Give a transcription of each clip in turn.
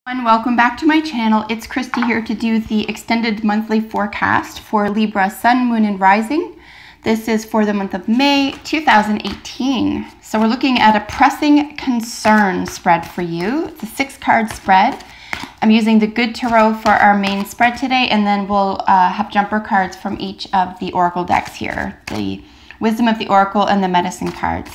And welcome back to my channel. It's Christy here to do the extended monthly forecast for Libra Sun, Moon, and Rising. This is for the month of May 2018. So we're looking at a pressing concern spread for you. It's a 6-card spread. I'm using the Good Tarot for our main spread today, and then we'll have jumper cards from each of the Oracle decks here. The Wisdom of the Oracle and the Medicine cards.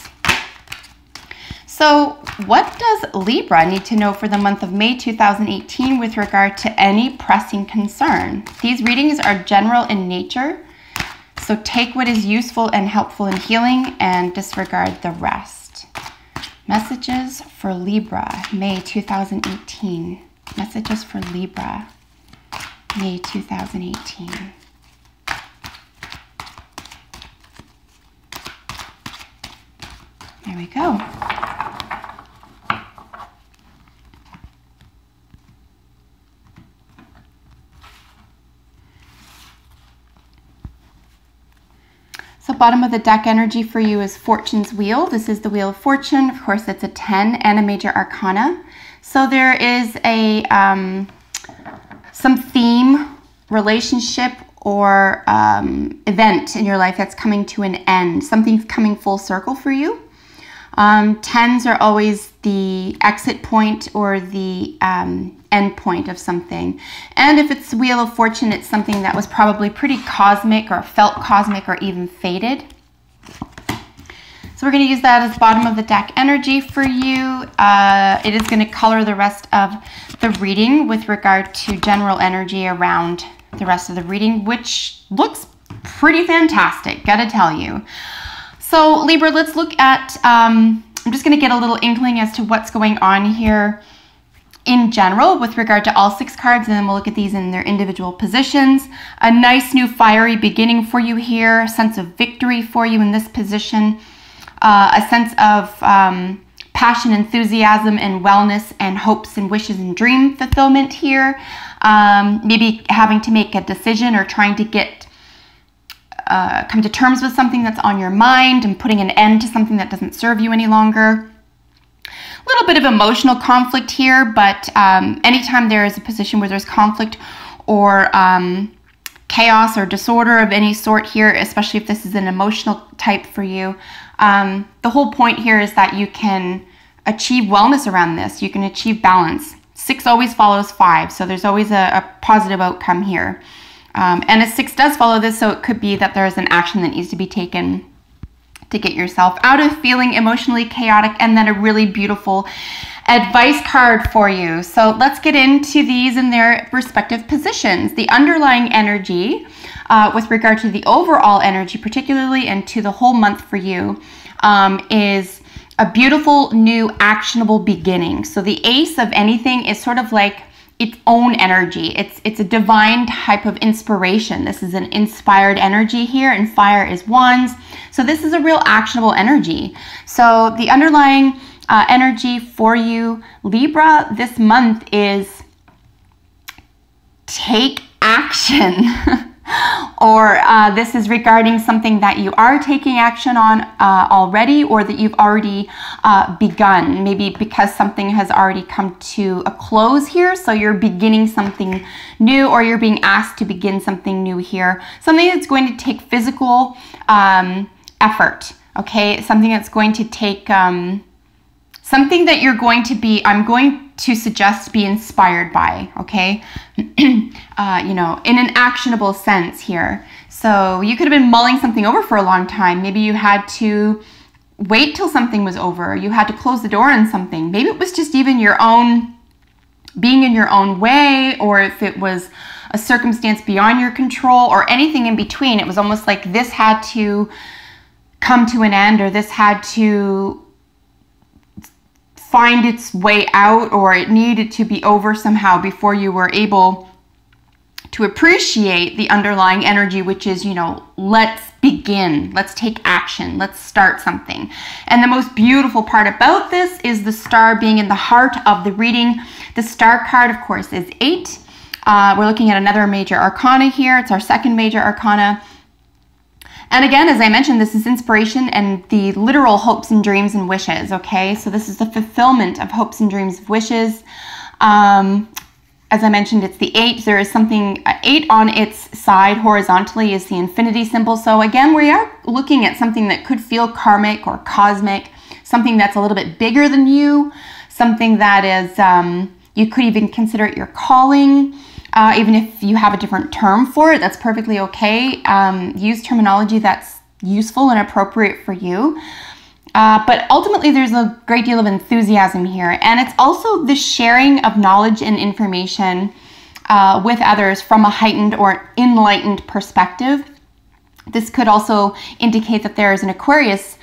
So what does Libra need to know for the month of May 2018 with regard to any pressing concern? These readings are general in nature, so take what is useful and helpful in healing and disregard the rest. Messages for Libra, May 2018. Messages for Libra, May 2018. There we go. So bottom of the deck energy for you is Fortune's Wheel. This is the Wheel of Fortune. Of course, it's a 10 and a major arcana. So there is a some theme, relationship, or event in your life that's coming to an end. Something's coming full circle for you. 10s are always the exit point or the end point of something. And if it's Wheel of Fortune, it's something that was probably pretty cosmic or felt cosmic or even fated. So we're going to use that as bottom of the deck energy for you. It is going to color the rest of the reading with regard to general energy around the rest of the reading, which looks pretty fantastic, gotta tell you. So Libra, let's look at, I'm just going to get a little inkling as to what's going on here in general with regard to all 6 cards, and then we'll look at these in their individual positions. A nice new fiery beginning for you here, a sense of victory for you in this position, a sense of passion, enthusiasm, and wellness, and hopes and wishes and dream fulfillment here. Maybe having to make a decision or trying to get come to terms with something that's on your mind and putting an end to something that doesn't serve you any longer. A little bit of emotional conflict here, but anytime there is a position where there's conflict or chaos or disorder of any sort here, especially if this is an emotional type for you, the whole point here is that you can achieve wellness around this. You can achieve balance. 6 always follows 5, so there's always a positive outcome here. And a 6 does follow this, so it could be that there is an action that needs to be taken to get yourself out of feeling emotionally chaotic, and then a really beautiful advice card for you. So let's get into these in their respective positions. The underlying energy with regard to the overall energy particularly and to the whole month for you is a beautiful new actionable beginning. So the ace of anything is sort of like its own energy. It's a divine type of inspiration. This is an inspired energy here, and fire is wands. So this is a real actionable energy. So the underlying energy for you, Libra, this month is take action. Or this is regarding something that you are taking action on already, or that you've already begun, maybe because something has already come to a close here, so you're beginning something new, or you're being asked to begin something new here. Something that's going to take physical effort, okay? Something that's going to take, something that you're going to be, I'm going to suggest be inspired by, okay? You know, in an actionable sense here. So you could have been mulling something over for a long time. Maybe you had to wait till something was over. You had to close the door on something. Maybe it was just even your own, being in your own way, or if it was a circumstance beyond your control, or anything in between. It was almost like this had to come to an end, or this had to find its way out, or it needed to be over somehow before you were able to appreciate the underlying energy, which is, you know, let's begin, let's take action, let's start something. And the most beautiful part about this is the star being in the heart of the reading. The star card, of course, is 8. We're looking at another major arcana here. It's our second major arcana. And again, as I mentioned, this is inspiration and the literal hopes and dreams and wishes, okay? So this is the fulfillment of hopes and dreams of wishes. As I mentioned, it's the 8. There is something, 8 on its side horizontally is the infinity symbol. So again, we are looking at something that could feel karmic or cosmic, something that's a little bit bigger than you, something that is, you could even consider it your calling. Even if you have a different term for it, that's perfectly okay. Use terminology that's useful and appropriate for you. But ultimately, there's a great deal of enthusiasm here. And it's also the sharing of knowledge and information with others from a heightened or enlightened perspective. This could also indicate that there is an Aquarius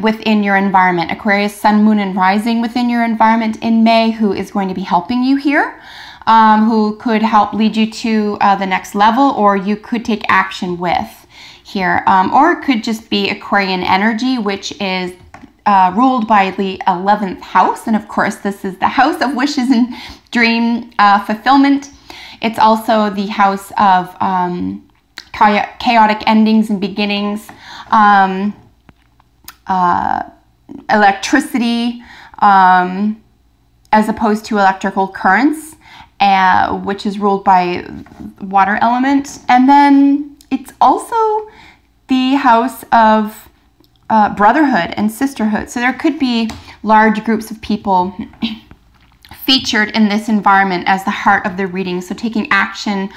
within your environment. Aquarius, sun, moon, and rising within your environment in May, who is going to be helping you here, who could help lead you to the next level, or you could take action with here, or it could just be Aquarian energy, which is ruled by the 11th house, and of course this is the house of wishes and dream fulfillment. It's also the house of chaotic endings and beginnings, electricity, as opposed to electrical currents, which is ruled by water element. And then it's also the house of brotherhood and sisterhood. So there could be large groups of people featured in this environment as the heart of the reading. So taking action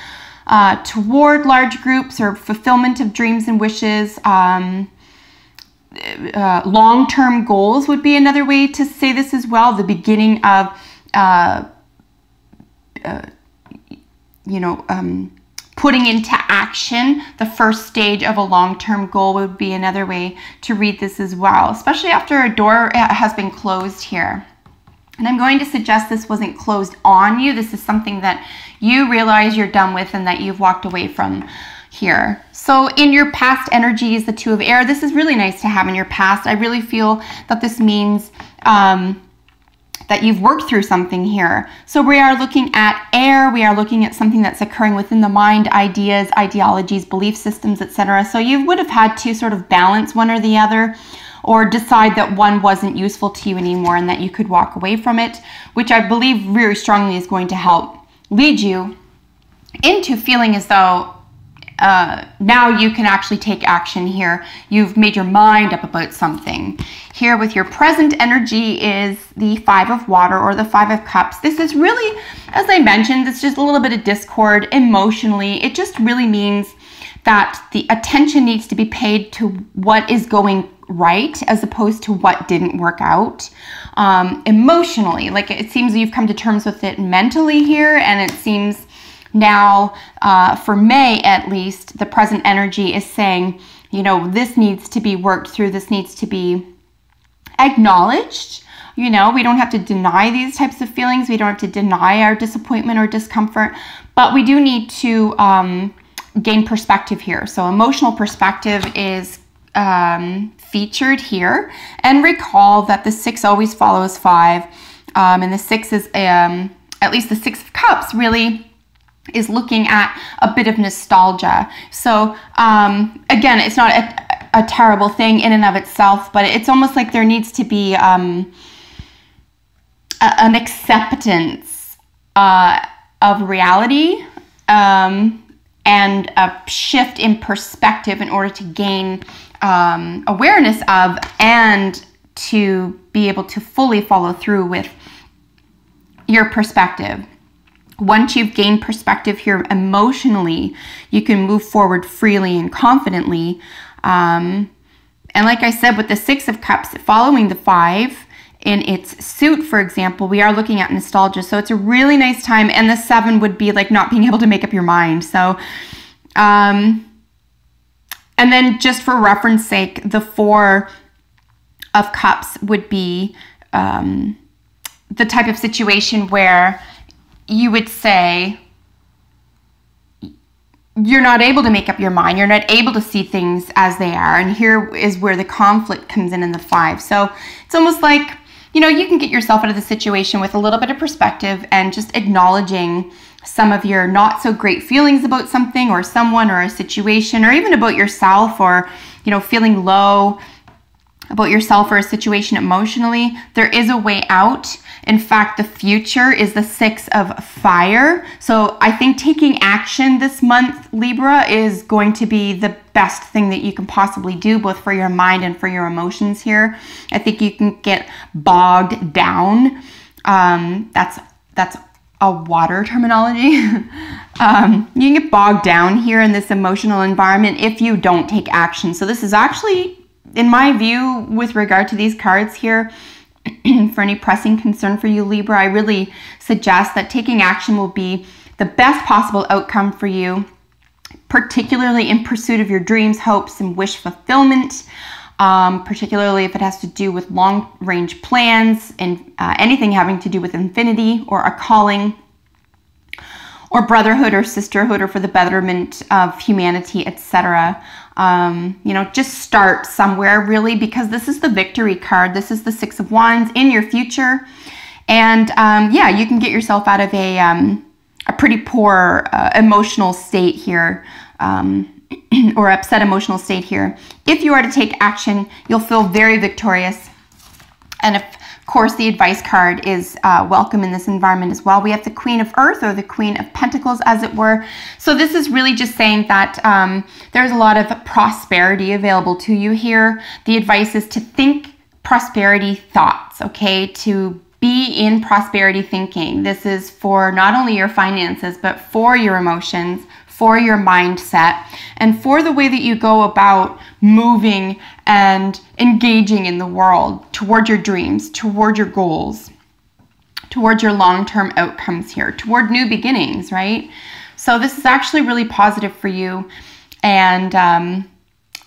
toward large groups or fulfillment of dreams and wishes. Long-term goals would be another way to say this as well. The beginning of, putting into action the first stage of a long-term goal would be another way to read this as well, especially after a door has been closed here. And I'm going to suggest this wasn't closed on you. This is something that you realize you're done with and that you've walked away from here. So in your past energies, the 2 of air, this is really nice to have in your past. I really feel that this means that you've worked through something here. So we are looking at air, we are looking at something that's occurring within the mind, ideas, ideologies, belief systems, etc. So you would have had to sort of balance one or the other, or decide that one wasn't useful to you anymore and that you could walk away from it, which I believe very strongly is going to help lead you into feeling as though now you can actually take action here. You've made your mind up about something. Here with your present energy is the 5 of water, or the 5 of cups. This is really, as I mentioned, it's just a little bit of discord emotionally. It just really means that the attention needs to be paid to what is going right as opposed to what didn't work out. Emotionally, like it seems you've come to terms with it mentally here, and it seems now, for May at least, the present energy is saying, this needs to be worked through, this needs to be acknowledged. We don't have to deny these types of feelings, we don't have to deny our disappointment or discomfort, but we do need to gain perspective here. So emotional perspective is featured here, and recall that the 6 always follows 5, and the 6 is, at least the 6 of cups really is looking at a bit of nostalgia. So again, it's not a terrible thing in and of itself, but it's almost like there needs to be an acceptance of reality and a shift in perspective in order to gain awareness of and to be able to fully follow through with your perspective. Once you've gained perspective here emotionally, you can move forward freely and confidently. And like I said, with the 6 of cups following the 5 in its suit, for example, we are looking at nostalgia. So it's a really nice time. And the 7 would be like not being able to make up your mind. So, and then just for reference sake, the 4 of cups would be the type of situation where you would say you're not able to make up your mind. You're not able to see things as they are. And here is where the conflict comes in the 5. So it's almost like, you can get yourself out of the situation with a little bit of perspective and just acknowledging some of your not so great feelings about something or someone or a situation, or even about yourself, or, feeling low about yourself or a situation emotionally, there is a way out. In fact, the future is the 6 of fire. So I think taking action this month, Libra, is going to be the best thing that you can possibly do, both for your mind and for your emotions here. I think you can get bogged down. That's a water terminology. You can get bogged down here in this emotional environment if you don't take action. So this is actually, in my view, with regard to these cards here, for any pressing concern for you, Libra, I really suggest that taking action will be the best possible outcome for you, particularly in pursuit of your dreams, hopes, and wish fulfillment, particularly if it has to do with long-range plans and anything having to do with infinity or a calling, or brotherhood or sisterhood, or for the betterment of humanity, etc. You know, just start somewhere, really, because this is the victory card. This is the 6 of Wands in your future. And yeah, you can get yourself out of a pretty poor emotional state here, or upset emotional state here. If you are to take action, you'll feel very victorious. And of course, the advice card is welcome in this environment as well. We have the Queen of Earth, or the Queen of Pentacles, as it were. So this is really just saying that there's a lot of prosperity available to you here. The advice is to think prosperity thoughts, okay? To be in prosperity thinking. This is for not only your finances, but for your emotions, for your mindset, and for the way that you go about moving and engaging in the world toward your dreams, toward your goals, toward your long-term outcomes here, toward new beginnings, right? So this is actually really positive for you. And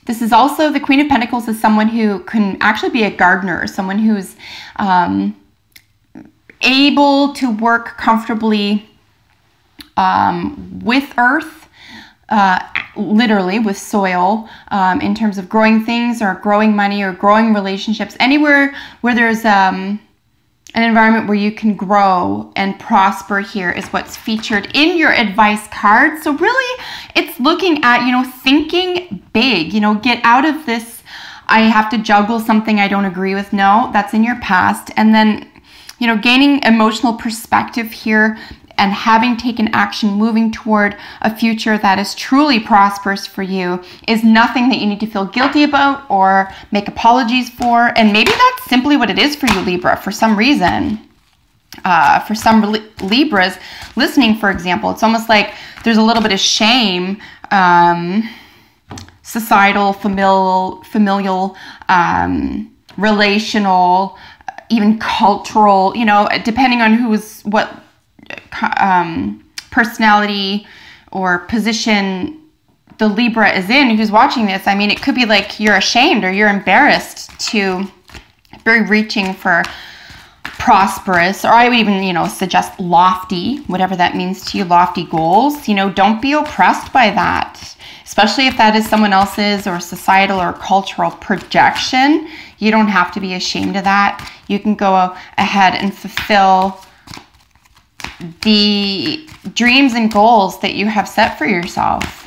this is also, the Queen of Pentacles is someone who can actually be a gardener, someone who's able to work comfortably with earth, literally with soil, in terms of growing things or growing money or growing relationships. Anywhere where there's an environment where you can grow and prosper here is what's featured in your advice card. So really, it's looking at, you know, thinking big, you know, get out of this, I have to juggle something I don't agree with. No, that's in your past. And then, you know, gaining emotional perspective here and having taken action, moving toward a future that is truly prosperous for you, is nothing that you need to feel guilty about or make apologies for. And maybe that's simply what it is for you, Libra, for some reason. For some Libras listening, for example, it's almost like there's a little bit of shame, societal, familial, relational, even cultural, you know, depending on what personality or position the Libra is in, who's watching this. I mean, it could be like you're ashamed or you're embarrassed to be reaching for prosperous, or I would even, you know, suggest lofty, whatever that means to you, lofty goals. You know, don't be oppressed by that, especially if that is someone else's or societal or cultural projection. You don't have to be ashamed of that. You can go ahead and fulfill the dreams and goals that you have set for yourself.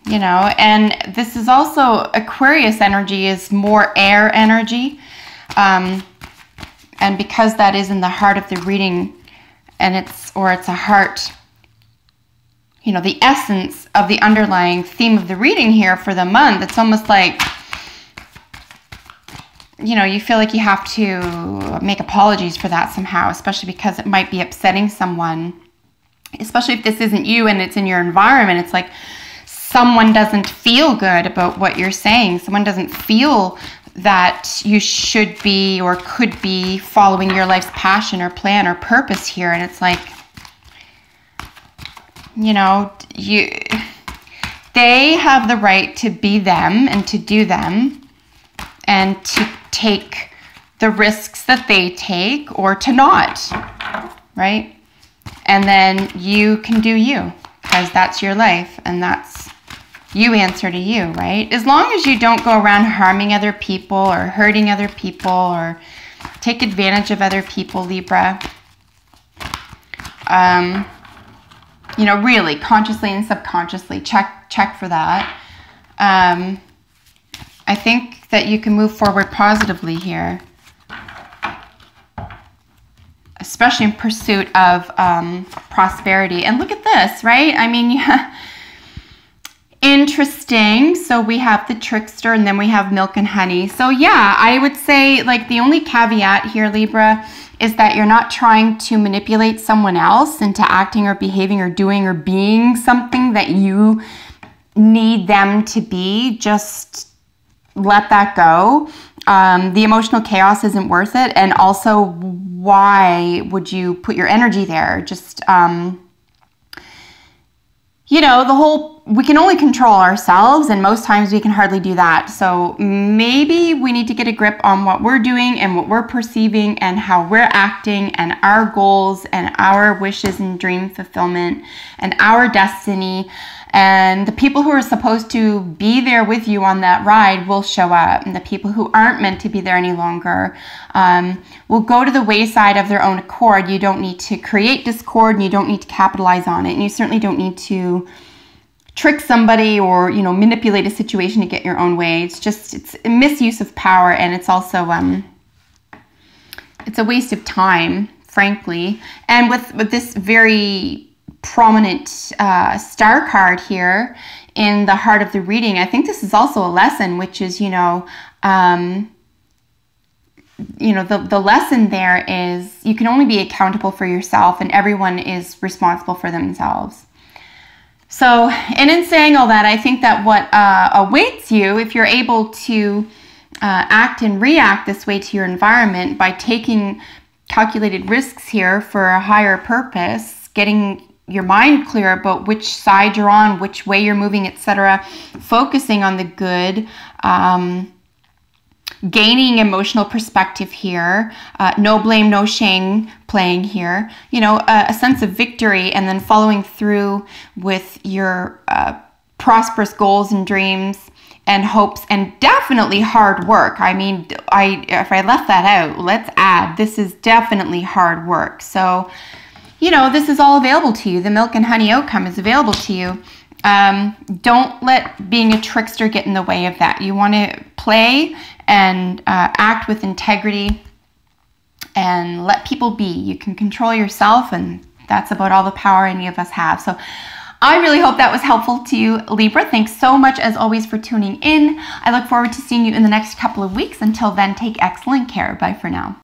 You know, and this is also, Aquarius energy is more air energy. And because that is in the heart of the reading, and it's a heart, you know, the essence of the underlying theme of the reading here for the month, it's almost like, you know, you feel like you have to make apologies for that somehow, especially because it might be upsetting someone, especially if this isn't you and it's in your environment. It's like someone doesn't feel good about what you're saying. Someone doesn't feel that you should be or could be following your life's passion or plan or purpose here. And it's like, you know, they have the right to be them and to do them and to take the risks that they take or to not, right? And then you can do you, because that's your life and that's you answer to you, right? As long as you don't go around harming other people or hurting other people or take advantage of other people, Libra. You know, really, consciously and subconsciously, check for that. I think that you can move forward positively here, especially in pursuit of prosperity. And look at this, right? I mean, yeah, interesting. So we have the trickster, and then we have milk and honey. So yeah, I would say, like, the only caveat here, Libra, is that you're not trying to manipulate someone else into acting or behaving or doing or being something that you need them to be. Just let that go. The emotional chaos isn't worth it. And also, why would you put your energy there? Just, you know, we can only control ourselves, and most times we can hardly do that. So maybe we need to get a grip on what we're doing and what we're perceiving and how we're acting and our goals and our wishes and dream fulfillment and our destiny. And the people who are supposed to be there with you on that ride will show up. And the people who aren't meant to be there any longer will go to the wayside of their own accord. You don't need to create discord, and you don't need to capitalize on it. And you certainly don't need to trick somebody or, you know, manipulate a situation to get your own way. It's a misuse of power, and it's also it's a waste of time, frankly. And with this very prominent star card here in the heart of the reading, I think this is also a lesson, which is, the lesson there is you can only be accountable for yourself, and everyone is responsible for themselves. So, and in saying all that, I think that what awaits you, if you're able to act and react this way to your environment by taking calculated risks here for a higher purpose, getting your mind clear about which side you're on, which way you're moving, etc., focusing on the good, gaining emotional perspective here, no blame, no shame playing here, a sense of victory, and then following through with your prosperous goals and dreams and hopes, and definitely hard work. I mean, if I left that out, let's add, this is definitely hard work. So, this is all available to you. The milk and honey outcome is available to you. Don't let being a trickster get in the way of that. You want to play and act with integrity and let people be. You can control yourself, and that's about all the power any of us have. So I really hope that was helpful to you, Libra. Thanks so much, as always, for tuning in. I look forward to seeing you in the next couple of weeks. Until then, take excellent care. Bye for now.